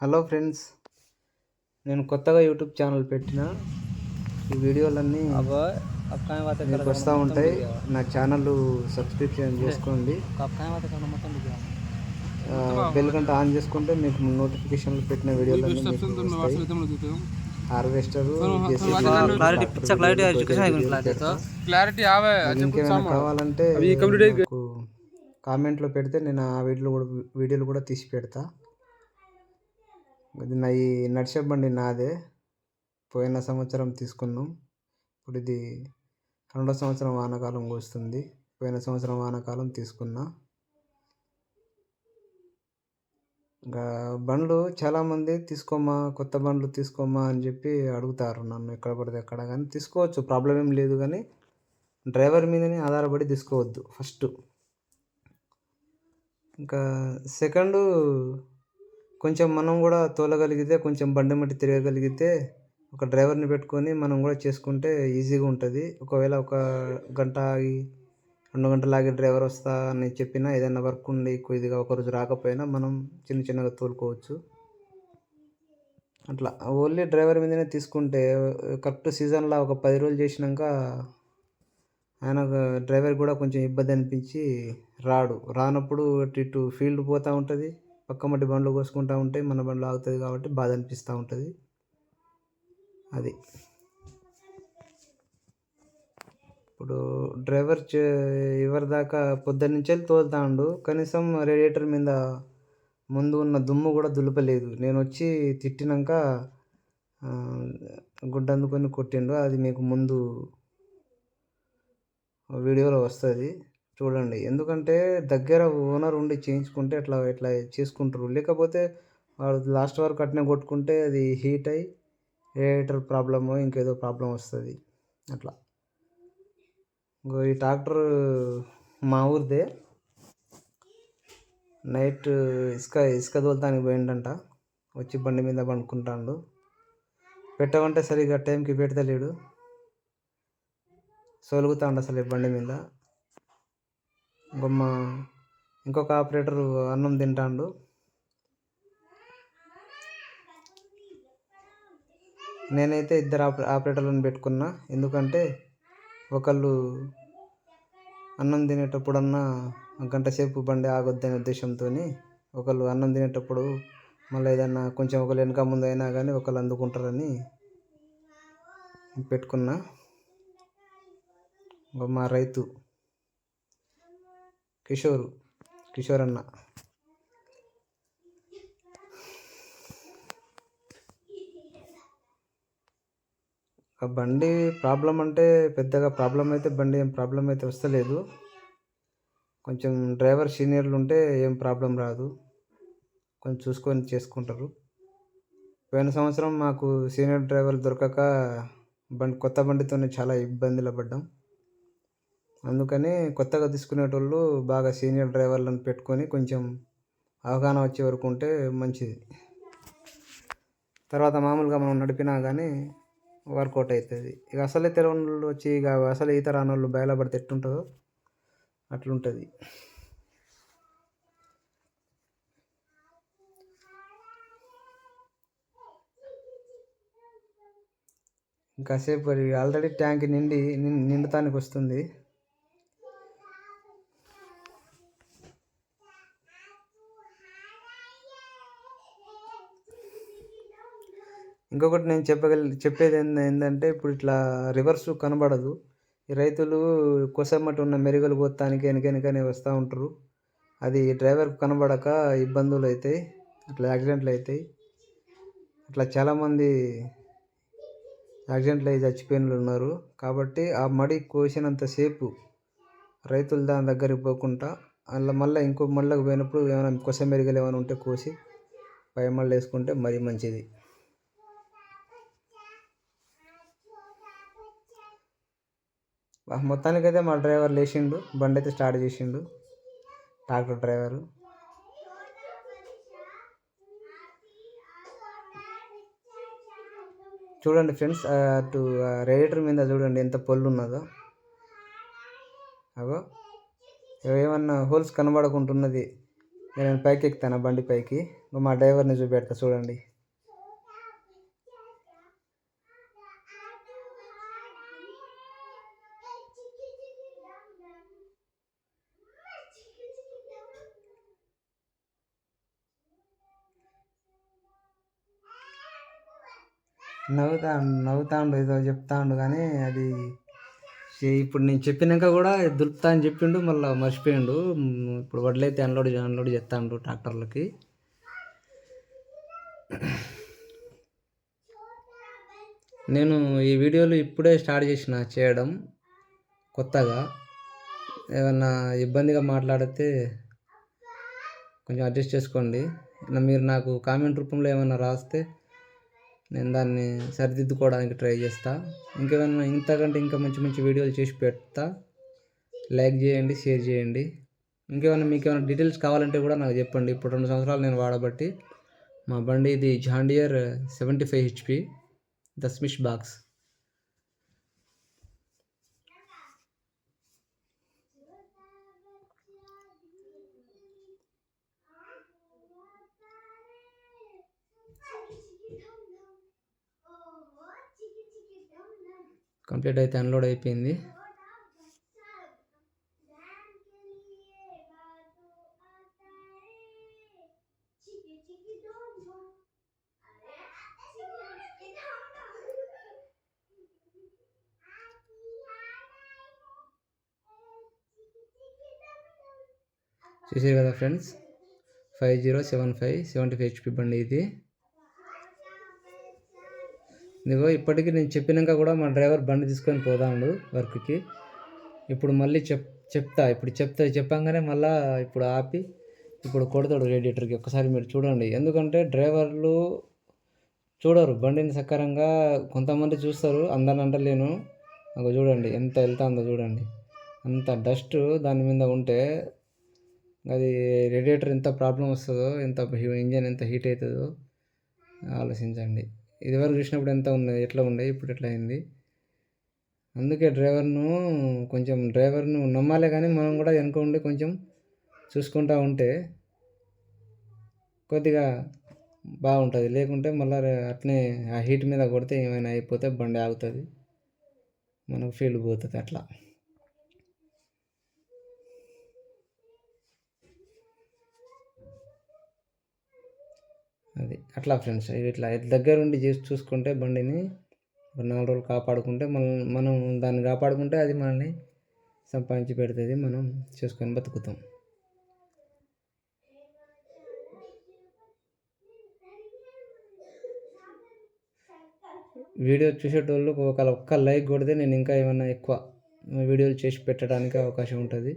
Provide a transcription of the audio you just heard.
Hello friends, నేను కొత్తగా YouTube channel పెట్టిన. ఈ వీడియోలన్నీ మీకు వస్తూ ఉంటాయి. నా ఛానల్ సబ్స్క్రిప్షన్ చేసుకోండి. బెల్ గంట ఆన్ చేసుకుంటే మీకు నోటిఫికేషన్లు పెట్టిన వీడియోలన్నీ మీకు వస్తాయి. హార్వెస్టర్, ఇంకేమైనా కావాలంటే నాకు కామెంట్లో పెడితే నేను ఆ వీడియోలు కూడా తీసి పెడతా. ఇది ఈ నడిచే బండి నాదే. పోయిన సంవత్సరం తీసుకున్నాం. ఇప్పుడు ఇది 2వ సంవత్సరం వానాకాలం వస్తుంది. పోయిన సంవత్సరం వానాకాలం తీసుకున్నా. ఇంకా బండ్లు చాలామంది తీసుకోమా, కొత్త బండ్లు తీసుకోమా అని చెప్పి అడుగుతారు నన్ను ఎక్కడ పడితే అక్కడ. కానీ తీసుకోవచ్చు, ప్రాబ్లం ఏం లేదు. కానీ డ్రైవర్ మీదనే ఆధారపడి తీసుకోవద్దు ఫస్ట్. ఇంకా సెకండు, కొంచెం మనం కూడా తోలగలిగితే, కొంచెం బండి మట్టి తిరగగలిగితే ఒక డ్రైవర్ని పెట్టుకొని మనం కూడా చేసుకుంటే ఈజీగా ఉంటుంది. ఒకవేళ 1 గంట ఆగి 2 గంటలు ఆగి డ్రైవర్ వస్తా అని చెప్పినా, ఏదైనా వర్క్ ఉండి కొద్దిగా ఒకరోజు రాకపోయినా మనం చిన్నగా తోలుకోవచ్చు. అట్లా ఓన్లీ డ్రైవర్ మీదనే తీసుకుంటే కరెక్ట్ సీజన్లో ఒక 10 రోజులు చేసినాక ఆయన డ్రైవర్ కూడా కొంచెం ఇబ్బంది అనిపించి రానప్పుడు ఇటు ఫీల్డ్ పోతూ ఉంటుంది, పక్క మట్టి బండ్లు కోసుకుంటూ ఉంటాయి, మన బండ్లు ఆగుతుంది. కాబట్టి బాధ అనిపిస్తూ ఉంటుంది. అది ఇప్పుడు డ్రైవర్ ఎవరి దాకా పొద్దున్నుంచి తోలుతాడు. కనీసం రేడియేటర్ మీద ముందు ఉన్న దుమ్ము కూడా దులపలేదు. నేను వచ్చి తిట్టినాక గుడ్డ అందుకొని కొట్టిండు. అది మీకు ముందు వీడియోలో వస్తుంది, చూడండి. ఎందుకంటే దగ్గర ఓనర్ ఉండి చేయించుకుంటే ఇట్లా చేసుకుంటారు. లేకపోతే వాడు లాస్ట్ వరకు అట్నే కొట్టుకుంటే అది హీట్ అయ్యి రేడియేటర్ ప్రాబ్లమో ఇంకేదో ప్రాబ్లం వస్తుంది. అట్లా ఈ ట్రాక్టర్ మా ఊరిదే. నైట్ ఇసుక తోలుతానికి పోయిండంట. వచ్చి బండి మీద పండుకుంటాడు. పెట్టమంటే సరిగ్గా టైంకి పెడతలేడు, సొలుగుతాడు అసలు బండి మీద. ఇంకొక ఆపరేటర్ అన్నం తింటాడు. నేనైతే 2 ఆపరేటర్లను పెట్టుకున్నా. ఎందుకంటే ఒకళ్ళు అన్నం తినేటప్పుడన్నా గంట సేపు బండి ఆగొద్దనే ఉద్దేశంతో ఒకళ్ళు అన్నం తినేటప్పుడు మళ్ళీ ఏదైనా కొంచెం ఒకళ్ళు వెనక ముందు అయినా కానీ ఒకళ్ళు అందుకుంటారని పెట్టుకున్నా. మా రైతు కిషోర్ అన్న. ఆ బండి ప్రాబ్లం అంటే పెద్దగా ప్రాబ్లం అయితే బండి ఏం ప్రాబ్లం అయితే వస్తలేదు. కొంచెం డ్రైవర్ సీనియర్లు ఉంటే ఏం ప్రాబ్లం రాదు, కొంచెం చూసుకొని చేసుకుంటారు. పోయిన సంవత్సరం మాకు సీనియర్ డ్రైవర్లు దొరకక కొత్త బండితోనే చాలా ఇబ్బందులు పడ్డాం. అందుకని కొత్తగా తీసుకునేటోళ్ళు బాగా సీనియర్ డ్రైవర్లను పెట్టుకొని కొంచెం అవగాహన వచ్చే వరకు ఉంటే మంచిది. తర్వాత మామూలుగా మనం నడిపినా కానీ వర్కౌట్ అవుతుంది. ఇక అసలే తెలియని వాళ్ళు వచ్చి ఇక అసలు ఈత రాని వాళ్ళు బయలుపడితే ఎట్లుంటుందో అట్లుంటుంది. ఇంకాసేపు ఆల్రెడీ ట్యాంక్ నిండుతానికి వస్తుంది. ఇంకొకటి నేను చెప్పేది ఏంటంటే, ఇప్పుడు ఇట్లా రివర్స్ కనబడదు. ఈ రైతులు కొసమటి ఉన్న మెరుగులు పోతానికి వెనకనే వస్తూ ఉంటారు. అది డ్రైవర్కు కనబడక ఇబ్బందులు అవుతాయి, అట్లా యాక్సిడెంట్లు అవుతాయి. అట్లా చాలామంది యాక్సిడెంట్లు అయ్యి చచ్చిపోయిన ఉన్నారు. కాబట్టి ఆ మడి కోసినంతసేపు రైతులు దాని దగ్గరికి పోకుండా మళ్ళీ మళ్ళీ పోయినప్పుడు ఏమైనా కొస మెరుగులు ఏమైనా ఉంటే కోసి పై మళ్ళీ వేసుకుంటే మరీ మంచిది. మొత్తానికైతే మా డ్రైవర్ లేచిండు, బండి అయితే స్టార్ట్ చేసిండు. ట్రాక్టర్ డ్రైవరు చూడండి ఫ్రెండ్స్, అటు రేడియేటర్ మీద చూడండి ఎంత పొల్లు ఉన్నదో. అగో ఏమన్నా హోల్స్ కనబడకుంటున్నది. నేను పైకి ఎక్కుతాను బండి పైకి. మా డ్రైవర్ని చూపెడతా చూడండి. నవ్వుతాండు ఏదో చెప్తాండు కానీ అది ఇప్పుడు నేను చెప్పినాక కూడా దులుపుతా అని చెప్పిండు, మళ్ళీ మర్చిపోయిండు. ఇప్పుడు వడ్లయితే అన్లోడ్ చేస్తాండు ట్రాక్టర్లకి. నేను ఈ వీడియోలు ఇప్పుడే స్టార్ట్ చేసిన చేయడం కొత్తగా. ఏమన్నా ఇబ్బందిగా మాట్లాడితే కొంచెం అడ్జస్ట్ చేసుకోండి. మీరు నాకు కామెంట్ రూపంలో ఏమైనా రాస్తే నేను దాన్ని సరిదిద్దుకోవడానికి ట్రై చేస్తా. ఇంకేమైనా ఇంతకంటే ఇంకా మంచి మంచి వీడియోలు చేసి పెడతా. లైక్ చేయండి, షేర్ చేయండి. ఇంకేమైనా మీకు ఏమైనా డీటెయిల్స్ కావాలంటే కూడా నాకు చెప్పండి. ఇప్పుడు 2 సంవత్సరాలు నేను వాడబట్టి మా బండి ఇది జాన్ డియర్ 75 HP ద స్మిష్ బాక్స్. కంప్లీట్ అయితే అన్లోడ్ అయిపోయింది. చూసారు కదా ఫ్రెండ్స్, 5075 75 HP బండి ఇది. ఇదిగో ఇప్పటికీ నేను చెప్పినాక కూడా మా డ్రైవర్ బండి తీసుకొని పోదాడు వర్క్కి. ఇప్పుడు మళ్ళీ ఇప్పుడు చెప్పంగానే మళ్ళీ ఇప్పుడు ఆపి ఇప్పుడు కొడతాడు రేడియేటర్కి. ఒక్కసారి మీరు చూడండి. ఎందుకంటే డ్రైవర్లు చూడరు బండిని సక్రమంగా. కొంతమంది చూస్తారు, అందరిని అంటలేను. నాకు చూడండి ఎంత వెళ్తుందో చూడండి. అంత డస్ట్ దాని మీద ఉంటే అది రేడియేటర్ ఎంత ప్రాబ్లం వస్తుందో, ఇంజన్ ఎంత హీట్ అవుతుందో ఆలోచించండి. ఇదివరకు చూసినప్పుడు ఎంత ఉంది, ఎట్లా ఉండే, ఇప్పుడు ఎట్లా అయింది. అందుకే డ్రైవర్ను నమ్మాలే, కానీ మనం కూడా వెనక ఉండి కొంచెం చూసుకుంటూ ఉంటే కొద్దిగా బాగుంటుంది. లేకుంటే మళ్ళీ అట్నే ఆ హీట్ మీద కొడితే ఏమైనా అయిపోతే బండి ఆగుతుంది, మనకు ఫీల్ పోతుంది. అట్లా అట్లా ఫ్రెండ్స్. ఇట్లా దగ్గరుండి చూసుకుంటే బండిని 4 రోజులు కాపాడుకుంటే మనం దాన్ని కాపాడుకుంటే అది మనల్ని సంపాదించి పెడుతుంది. మనం చేసుకొని బతుకుతాం. వీడియో చూసేటోళ్ళు ఒక్క లైక్ కొడితే నేను ఇంకా ఏమన్నా ఎక్కువ వీడియోలు చేసి పెట్టడానికి అవకాశం ఉంటుంది.